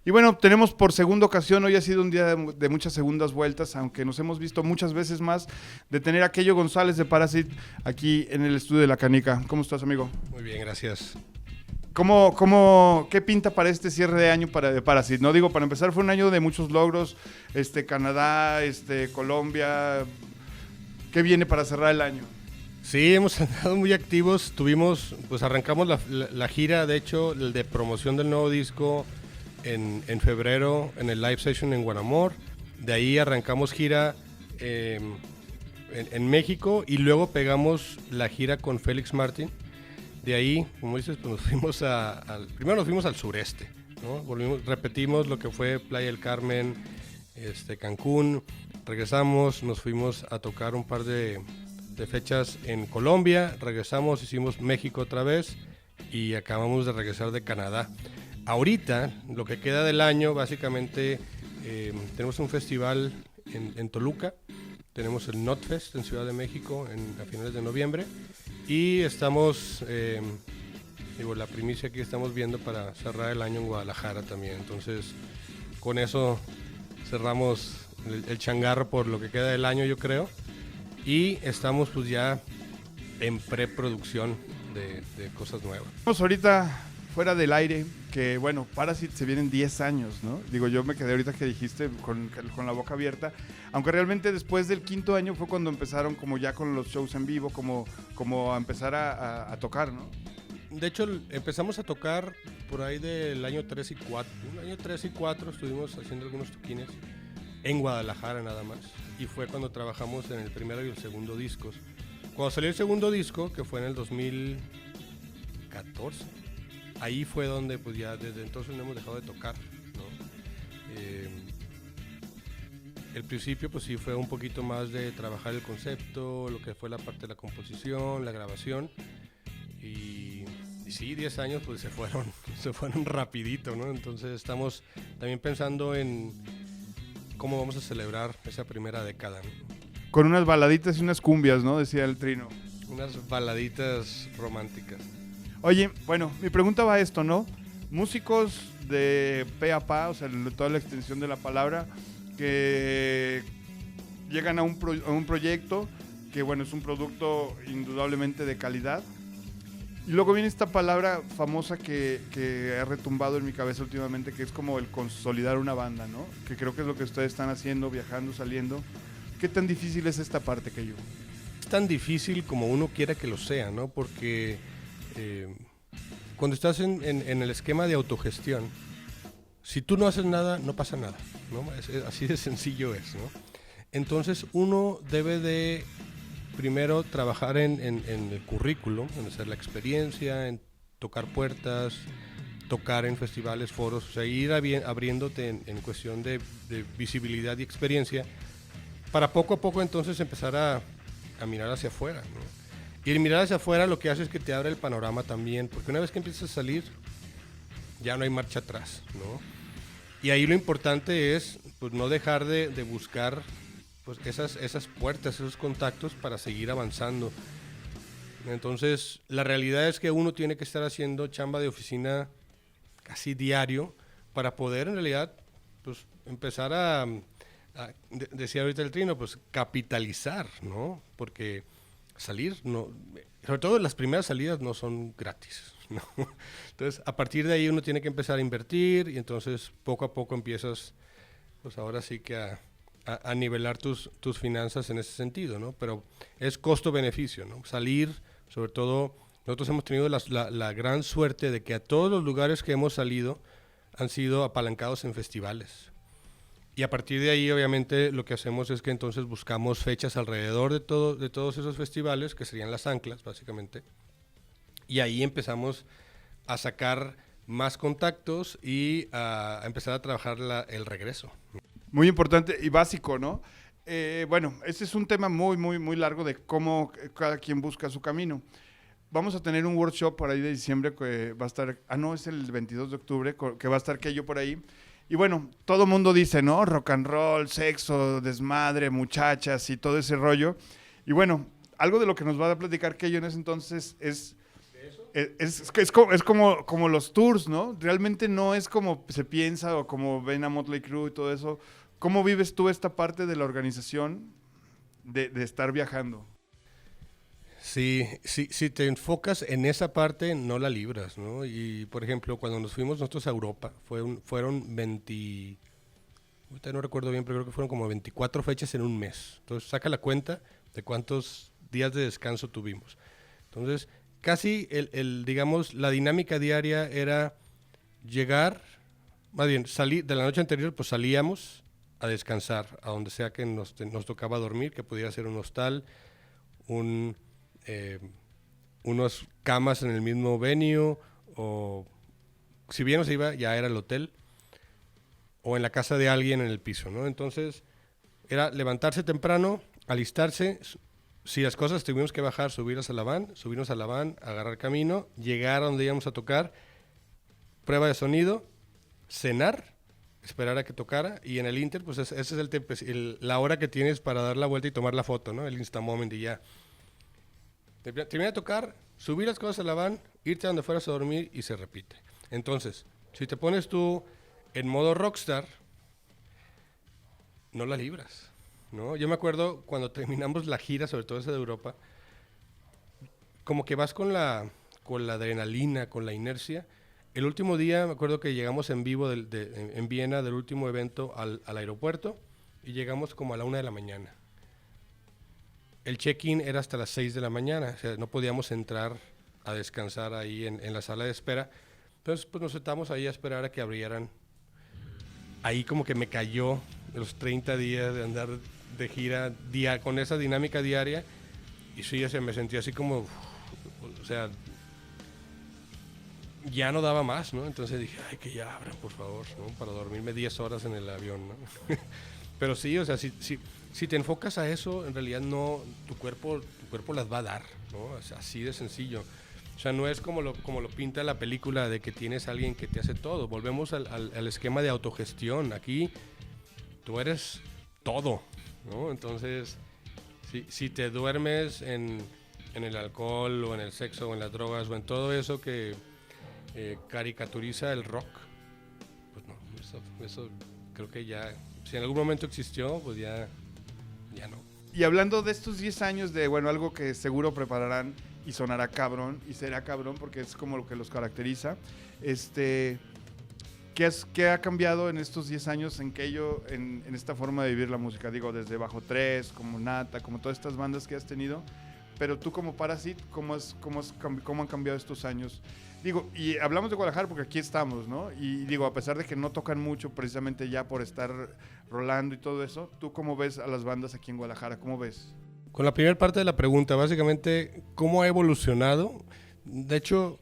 Y bueno, tenemos por segunda ocasión, hoy ha sido un día de muchas segundas vueltas, aunque nos hemos visto muchas veces más, de tener a Kello González de Parasit aquí en el estudio de La Canica. ¿Cómo estás, amigo? Muy bien, gracias. ¿Qué pinta para este cierre de año de Parasit? No digo, para empezar fue un año de muchos logros, Canadá, Colombia. ¿Qué viene para cerrar el año? Sí, hemos andado muy activos. Arrancamos la gira, de hecho, el de promoción del nuevo disco en febrero en el live session en Guanamor. De ahí arrancamos gira en México y luego pegamos la gira con Félix Martín. De ahí, como dices, pues primero nos fuimos al sureste, ¿no? Repetimos lo que fue Playa del Carmen, Cancún. Regresamos, nos fuimos a tocar un par de fechas en Colombia. Regresamos, hicimos México otra vez y acabamos de regresar de Canadá. Ahorita, lo que queda del año, básicamente, tenemos un festival en Toluca. Tenemos el NotFest en Ciudad de México a finales de noviembre. Y estamos, la primicia que estamos viendo para cerrar el año en Guadalajara también. Entonces, con eso cerramos el changarro por lo que queda del año, yo creo. Y estamos pues ya en preproducción de cosas nuevas. Estamos ahorita fuera del aire, que bueno, Parasit se vienen 10 años, ¿no? Digo, yo me quedé ahorita que dijiste con la boca abierta, aunque realmente después del quinto año fue cuando empezaron como ya con los shows en vivo, como a empezar a tocar, ¿no? De hecho, empezamos a tocar por ahí del año 3 y 4. En el año 3 y 4 estuvimos haciendo algunos toquines en Guadalajara nada más. Y fue cuando trabajamos en el primero y el segundo discos. Cuando salió el segundo disco, que fue en el 2014, ahí fue donde pues ya desde entonces no hemos dejado de tocar, ¿no? El principio pues sí fue un poquito más de trabajar el concepto, lo que fue la parte de la composición, la grabación. Y sí, 10 años pues se fueron rapidito, ¿no? Entonces estamos también pensando en cómo vamos a celebrar esa primera década, ¿no? Con unas baladitas y unas cumbias, ¿no? Decía el Trino. Unas baladitas románticas. Oye, bueno, mi pregunta va a esto, ¿no? Músicos de pe a pa, o sea, toda la extensión de la palabra, que llegan a un proyecto que, bueno, es un producto indudablemente de calidad. Y luego viene esta palabra famosa que ha retumbado en mi cabeza últimamente, que es como el consolidar una banda, ¿no? Que creo que es lo que ustedes están haciendo, viajando, saliendo. ¿Qué tan difícil es esta parte, que yo? Es tan difícil como uno quiera que lo sea, ¿no? Porque cuando estás en el esquema de autogestión, si tú no haces nada, no pasa nada, ¿no? Así de sencillo es, ¿no? Entonces uno debe de primero trabajar en el currículum, en hacer la experiencia, en tocar puertas, tocar en festivales, foros, o sea, ir abriéndote en cuestión de visibilidad y experiencia, para poco a poco entonces empezar a mirar hacia afuera, ¿no? Y el mirar hacia afuera lo que hace es que te abre el panorama también, porque una vez que empiezas a salir, ya no hay marcha atrás, ¿no? Y ahí lo importante es pues, no dejar de buscar pues, esas puertas, esos contactos para seguir avanzando. Entonces, la realidad es que uno tiene que estar haciendo chamba de oficina casi diario para poder en realidad pues, empezar decía ahorita el Trino, pues capitalizar, ¿no? Porque salir, no, sobre todo las primeras salidas no son gratis, ¿no? Entonces, a partir de ahí uno tiene que empezar a invertir y entonces poco a poco empiezas, pues ahora sí que a nivelar tus finanzas en ese sentido, ¿no? Pero es costo-beneficio, ¿no? Salir, sobre todo, nosotros hemos tenido la gran suerte de que a todos los lugares que hemos salido han sido apalancados en festivales. Y a partir de ahí, obviamente, lo que hacemos es que entonces buscamos fechas alrededor de todos esos festivales, que serían las anclas, básicamente. Y ahí empezamos a sacar más contactos y a empezar a trabajar el regreso. Muy importante y básico, ¿no? Bueno, este es un tema muy, muy, muy largo de cómo cada quien busca su camino. Vamos a tener un workshop por ahí de diciembre que va a estar, es el 22 de octubre, que va a estar Kello por ahí. Y bueno, todo mundo dice, ¿no? Rock and roll, sexo, desmadre, muchachas y todo ese rollo. Y bueno, algo de lo que nos va a platicar Kello en ese entonces es... ¿De eso? como los tours, ¿no? Realmente no es como se piensa o como ven a Motley Crue y todo eso. ¿Cómo vives tú esta parte de la organización de estar viajando? Sí, si te enfocas en esa parte, no la libras, ¿no? Y, por ejemplo, cuando nos fuimos nosotros a Europa, fueron 20, ahorita no recuerdo bien, pero creo que fueron como 24 fechas en un mes. Entonces, saca la cuenta de cuántos días de descanso tuvimos. Entonces, casi digamos, la dinámica diaria era llegar, más bien, salir de la noche anterior, pues salíamos a descansar, a donde sea que nos tocaba dormir, que pudiera ser un hostal, eh, unas camas en el mismo venue, o si bien se iba, ya era el hotel, o en la casa de alguien en el piso, ¿no? Entonces, era levantarse temprano, alistarse, si las cosas tuvimos que bajar, subirnos a la van, agarrar camino, llegar a donde íbamos a tocar, prueba de sonido, cenar, esperar a que tocara, y en el Inter, pues ese es la hora que tienes para dar la vuelta y tomar la foto, ¿no? El Instamoment y ya. Termina de tocar, subir las cosas a la van, irte a donde fueras a dormir y se repite. Entonces, si te pones tú en modo rockstar, no la libras, ¿no? Yo me acuerdo cuando terminamos la gira, sobre todo esa de Europa, como que vas con la adrenalina, con la inercia. El último día, me acuerdo que llegamos en vivo en Viena del último evento al aeropuerto y llegamos como a la 1 de la mañana. El check-in era hasta las 6 de la mañana, o sea, no podíamos entrar a descansar ahí en la sala de espera. Entonces, pues nos sentamos ahí a esperar a que abrieran. Ahí como que me cayó los 30 días de andar de gira con esa dinámica diaria, y sí, o sea, me sentí así como, o sea, ya no daba más, ¿no? Entonces dije, ay, que ya abran, por favor, ¿no? Para dormirme 10 horas en el avión, ¿no? Pero sí, o sea, si te enfocas a eso, en realidad no, tu cuerpo las va a dar, ¿no? O sea, así de sencillo. O sea, no es como lo pinta la película de que tienes a alguien que te hace todo. Volvemos al esquema de autogestión. Aquí tú eres todo, ¿no? Entonces, si te duermes en el alcohol o en el sexo o en las drogas o en todo eso que caricaturiza el rock, pues no, eso creo que ya, si en algún momento existió, pues ya no. Y hablando de estos 10 años de, bueno, algo que seguro prepararán y sonará cabrón, y será cabrón porque es como lo que los caracteriza, ¿qué ha cambiado en estos 10 años en esta forma de vivir la música? Digo, desde Bajo 3, como Nata, como todas estas bandas que has tenido, pero tú como Parasite, ¿cómo han cambiado estos años? Digo, y hablamos de Guadalajara porque aquí estamos, ¿no? Y digo, a pesar de que no tocan mucho precisamente ya por estar rolando y todo eso, ¿tú cómo ves a las bandas aquí en Guadalajara? ¿Cómo ves? Con la primera parte de la pregunta, básicamente, ¿cómo ha evolucionado? De hecho,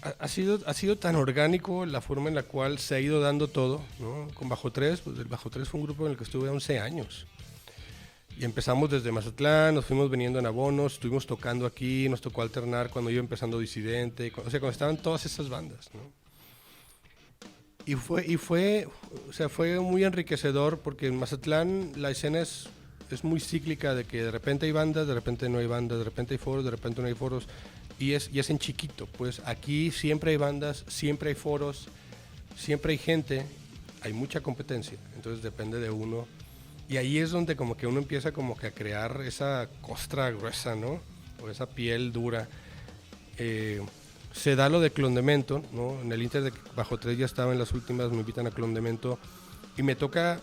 ha sido tan orgánico la forma en la cual se ha ido dando todo, ¿no? Con Bajo 3, pues el Bajo 3 fue un grupo en el que estuve 11 años. Y empezamos desde Mazatlán, nos fuimos viniendo en abonos, estuvimos tocando aquí, nos tocó alternar cuando iba empezando Disidente, o sea, cuando estaban todas esas bandas, ¿no? Y fue muy enriquecedor porque en Mazatlán la escena es muy cíclica, de que de repente hay bandas, de repente no hay bandas, de repente hay foros, de repente no hay foros, y es en chiquito. Pues aquí siempre hay bandas, siempre hay foros, siempre hay gente, hay mucha competencia, entonces depende de uno. Y ahí es donde como que uno empieza como que a crear esa costra gruesa, ¿no? O esa piel dura. Se da lo de Clondemento, ¿no? En el Inter de Bajo 3 ya estaba en las últimas, me invitan a Clondemento y me toca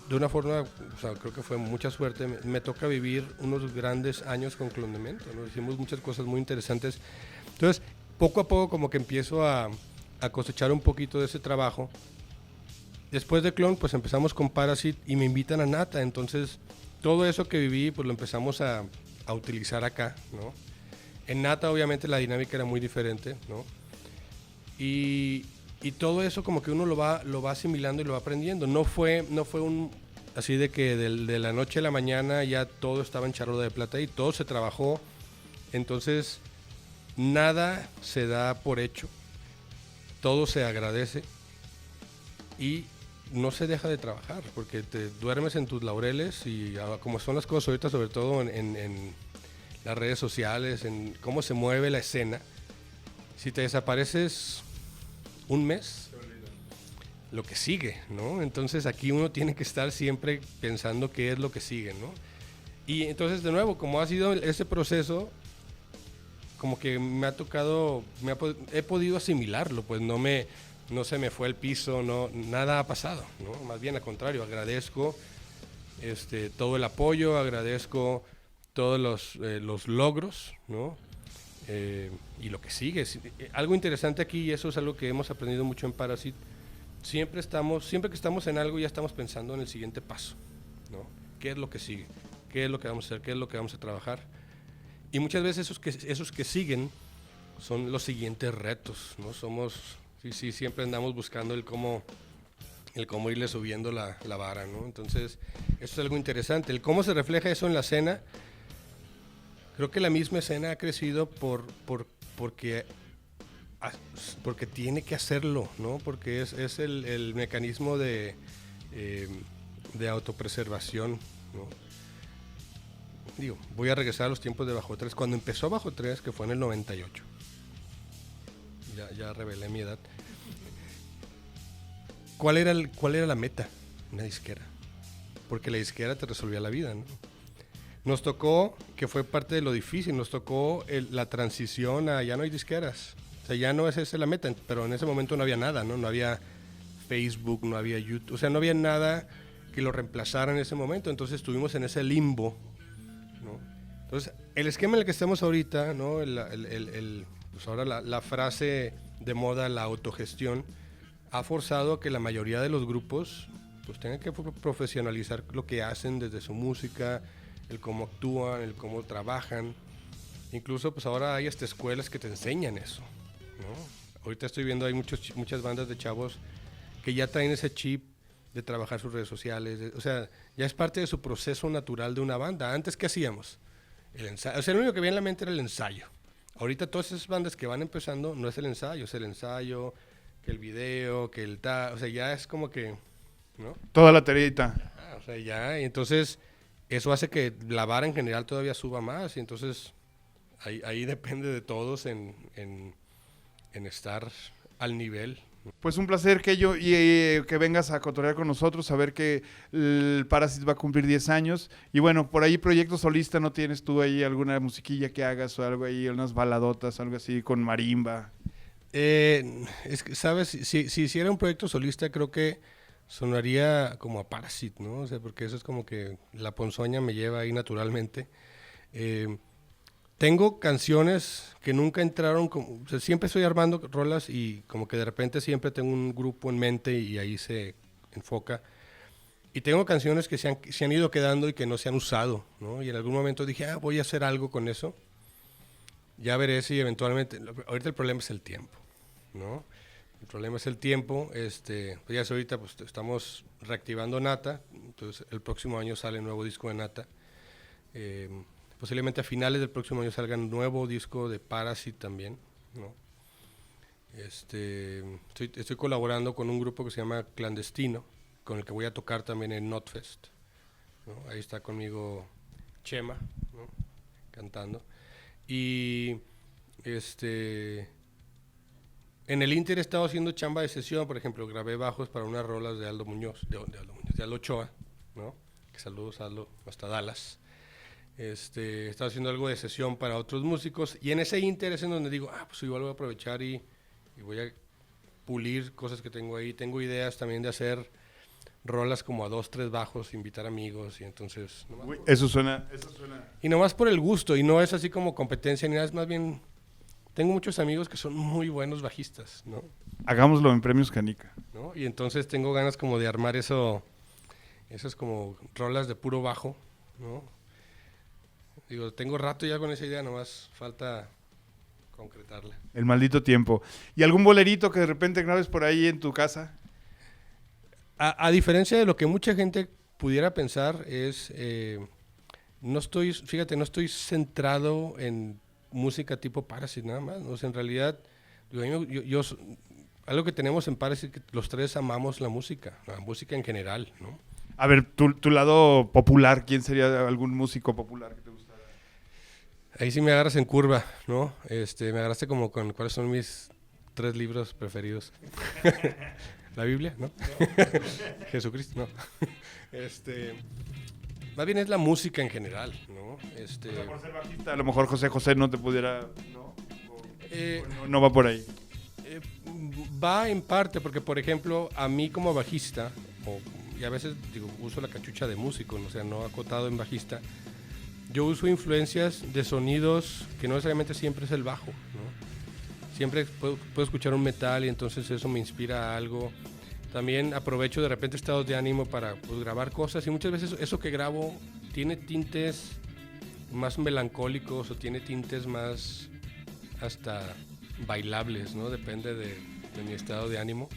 de una forma, o sea, creo que fue mucha suerte, me toca vivir unos grandes años con Clondemento, ¿no? Hicimos muchas cosas muy interesantes. Entonces, poco a poco como que empiezo a cosechar un poquito de ese trabajo. Después de Clon, pues empezamos con Parasite y me invitan a Nata, entonces todo eso que viví, pues lo empezamos a utilizar acá, ¿no? En Nata obviamente la dinámica era muy diferente, ¿no? Y todo eso como que uno lo va asimilando y lo va aprendiendo. No fue un así de que de la noche a la mañana ya todo estaba en charola de plata y todo se trabajó. Entonces nada se da por hecho, todo se agradece y no se deja de trabajar porque te duermes en tus laureles y como son las cosas ahorita, sobre todo en las redes sociales, en cómo se mueve la escena, Si te desapareces un mes, lo que sigue, ¿no? Entonces aquí uno tiene que estar siempre pensando qué es lo que sigue, ¿no? Y entonces, de nuevo, como ha sido ese proceso, como que me ha tocado, he podido asimilarlo, pues no se me fue el piso, nada ha pasado, ¿no? Más bien al contrario, agradezco todo el apoyo, agradezco todos los logros, ¿no? Y lo que sigue. Algo interesante aquí, y eso es algo que hemos aprendido mucho en Parasit, siempre que estamos en algo ya estamos pensando en el siguiente paso, ¿no? ¿Qué es lo que sigue? ¿Qué es lo que vamos a hacer? ¿Qué es lo que vamos a trabajar? Y muchas veces esos que siguen son los siguientes retos, ¿no? Siempre andamos buscando el cómo irle subiendo la vara, ¿no? Entonces, eso es algo interesante. El cómo se refleja eso en la escena, creo que la misma escena ha crecido porque tiene que hacerlo, ¿no? Porque es el mecanismo de autopreservación, ¿no? Digo, voy a regresar a los tiempos de Bajo 3. Cuando empezó Bajo 3, que fue en el 98, ya revelé mi edad. ¿Cuál era la meta? Una disquera. Porque la disquera te resolvía la vida, ¿no? Nos tocó, que fue parte de lo difícil, nos tocó la transición a ya no hay disqueras. O sea, ya no es esa la meta, pero en ese momento no había nada, ¿no? No había Facebook, no había YouTube, o sea, no había nada que lo reemplazara en ese momento. Entonces estuvimos en ese limbo, ¿no? Entonces, el esquema en el que estamos ahorita, ¿no? Pues ahora la frase de moda, la autogestión, ha forzado a que la mayoría de los grupos pues tengan que profesionalizar lo que hacen desde su música, el cómo actúan, el cómo trabajan. Incluso pues ahora hay hasta escuelas que te enseñan eso, ¿no? Ahorita estoy viendo, hay muchas bandas de chavos que ya traen ese chip de trabajar sus redes sociales, o sea, ya es parte de su proceso natural de una banda. Antes, ¿qué hacíamos? El ensayo, o sea, lo único que había en la mente era el ensayo. Ahorita todas esas bandas que van empezando, no es el ensayo, que el video, que o sea, ya es como que, ¿no? Toda la tareita. O sea, ya, y entonces eso hace que la vara en general todavía suba más, y entonces ahí depende de todos en estar al nivel. Pues un placer, Keyo, y que vengas a cotorrear con nosotros, a ver que el Parasit va a cumplir 10 años. Y bueno, por ahí proyecto solista, ¿no tienes tú ahí alguna musiquilla que hagas o algo ahí, unas baladotas, algo así con marimba? Es que, ¿sabes? Si hiciera un proyecto solista, creo que sonaría como a Parasit, ¿no? O sea, porque eso es como que la ponzoña me lleva ahí naturalmente. Tengo canciones que nunca entraron, o sea, siempre estoy armando rolas y como que de repente siempre tengo un grupo en mente y ahí se enfoca. Y tengo canciones que se han ido quedando y que no se han usado, ¿no? Y en algún momento dije, voy a hacer algo con eso. Ya veré si eventualmente, ahorita el problema es el tiempo, ¿no? El problema es el tiempo, pues ya ahorita pues estamos reactivando Nata, entonces el próximo año sale un nuevo disco de Nata. Posiblemente a finales del próximo año salga un nuevo disco de Parasit también, ¿no? Estoy colaborando con un grupo que se llama Clandestino, con el que voy a tocar también en Notfest, ¿no? Ahí está conmigo Chema, ¿no? Cantando. Y en el Inter he estado haciendo chamba de sesión, por ejemplo, grabé bajos para unas rolas de Aldo Muñoz, de Aldo Ochoa, ¿no? Saludos, Aldo, hasta Dallas. He estado haciendo algo de sesión para otros músicos, y en ese Inter es en donde digo, pues igual voy a aprovechar y voy a pulir cosas que tengo ahí. Tengo ideas también de hacer rolas como a 2, 3 bajos, invitar amigos, y entonces... Uy, eso suena... Y nomás por el gusto, y no es así como competencia ni nada, es más bien... Tengo muchos amigos que son muy buenos bajistas, ¿no? Hagámoslo en Premios Canica, ¿no? Y entonces tengo ganas como de armar esas como rolas de puro bajo, ¿no? Digo, tengo rato ya con esa idea, nomás falta concretarla. El maldito tiempo. ¿Y algún bolerito que de repente grabes por ahí en tu casa? A diferencia de lo que mucha gente pudiera pensar, no estoy centrado en música tipo Parasit nada más. O sea, en realidad, algo que tenemos en Parasit, que los tres amamos la música en general, ¿no? A ver, tu lado popular, ¿quién sería algún músico popular que te gustara? Ahí sí me agarras en curva, ¿no? Me agarraste como con cuáles son mis 3 libros preferidos. La Biblia, ¿no? Jesucristo, no. Más bien es la música en general, ¿no? O sea, por ser bajista, a lo mejor José José no te pudiera, ¿no? No va por ahí. Va en parte, porque por ejemplo, a mí como bajista, y a veces digo, uso la cachucha de músico, o sea, no acotado en bajista, yo uso influencias de sonidos que no necesariamente siempre es el bajo, ¿no? Siempre puedo escuchar un metal y entonces eso me inspira a algo. También aprovecho de repente estados de ánimo para grabar cosas y muchas veces eso que grabo tiene tintes más melancólicos o tiene tintes más hasta bailables, ¿no? Depende de mi estado de ánimo.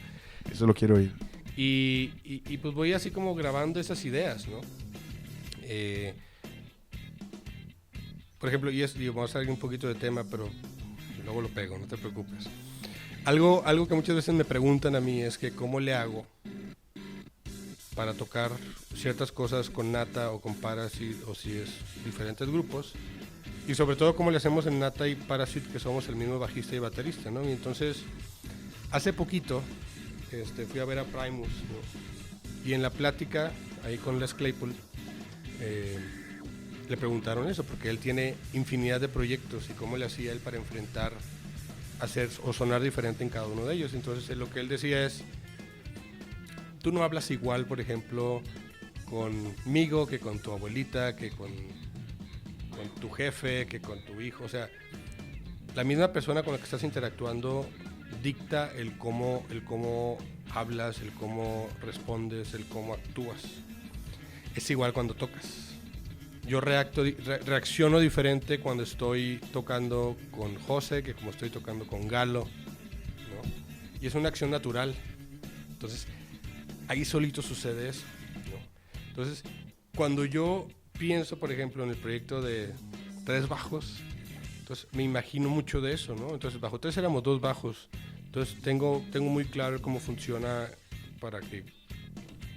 Eso lo quiero oír. Y pues voy así como grabando esas ideas, ¿no? Por ejemplo, vamos a salir un poquito de tema, pero luego lo pego, no te preocupes. Algo que muchas veces me preguntan a mí es que cómo le hago para tocar ciertas cosas con Nata o con Parasite o si es diferentes grupos. Y sobre todo cómo le hacemos en Nata y Parasite, que somos el mismo bajista y baterista, ¿no? Y entonces, hace poquito fui a ver a Primus, ¿no? Y en la plática ahí con Les Claypool le preguntaron eso, porque él tiene infinidad de proyectos y cómo le hacía él para enfrentar, hacer o sonar diferente en cada uno de ellos. Entonces lo que él decía es, tú no hablas igual, por ejemplo, conmigo que con tu abuelita, que con tu jefe, que con tu hijo. O sea, la misma persona con la que estás interactuando dicta el cómo hablas, el cómo respondes, el cómo actúas. Es igual cuando tocas. Yo reacciono diferente cuando estoy tocando con José que como estoy tocando con Galo, ¿no? Y es una acción natural. Entonces, ahí solito sucede eso, ¿no? Entonces, cuando yo pienso, por ejemplo, en el proyecto de 3 bajos, entonces me imagino mucho de eso, ¿no? Entonces, bajo 3 éramos 2 bajos. Entonces, tengo muy claro cómo funciona para que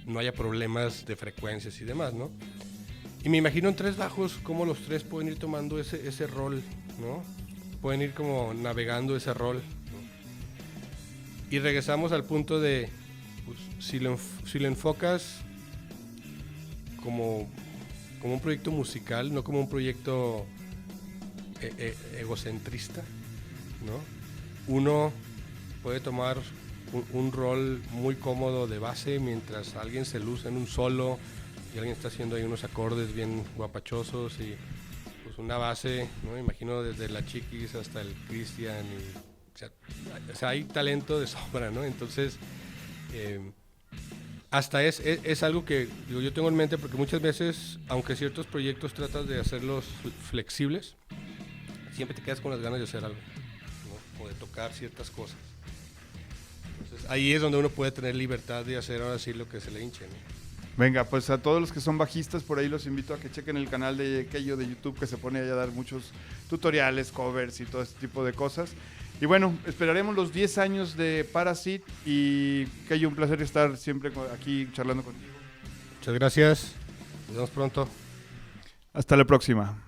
no haya problemas de frecuencias y demás, ¿no? Y me imagino en 3 bajos cómo los 3 pueden ir tomando ese rol, ¿no? Pueden ir como navegando ese rol, ¿no? Y regresamos al punto de, pues, si lo enfocas como un proyecto musical, no como un proyecto egocentrista, ¿no? Uno puede tomar un rol muy cómodo de base mientras alguien se luce en un solo y alguien está haciendo ahí unos acordes bien guapachosos y pues una base, ¿no? Me imagino desde la Chiquis hasta el Cristian, o sea, hay talento de sobra, ¿no? Entonces, hasta es algo que yo tengo en mente porque muchas veces, aunque ciertos proyectos tratas de hacerlos flexibles, siempre te quedas con las ganas de hacer algo, ¿no? O de tocar ciertas cosas. Entonces, ahí es donde uno puede tener libertad de hacer ahora sí lo que se le hinche, ¿no? Venga, pues a todos los que son bajistas por ahí los invito a que chequen el canal de Keio de YouTube, que se pone ahí a dar muchos tutoriales, covers y todo este tipo de cosas. Y bueno, esperaremos los 10 años de Parasite y Keio, un placer estar siempre aquí charlando contigo. Muchas gracias, nos vemos pronto. Hasta la próxima.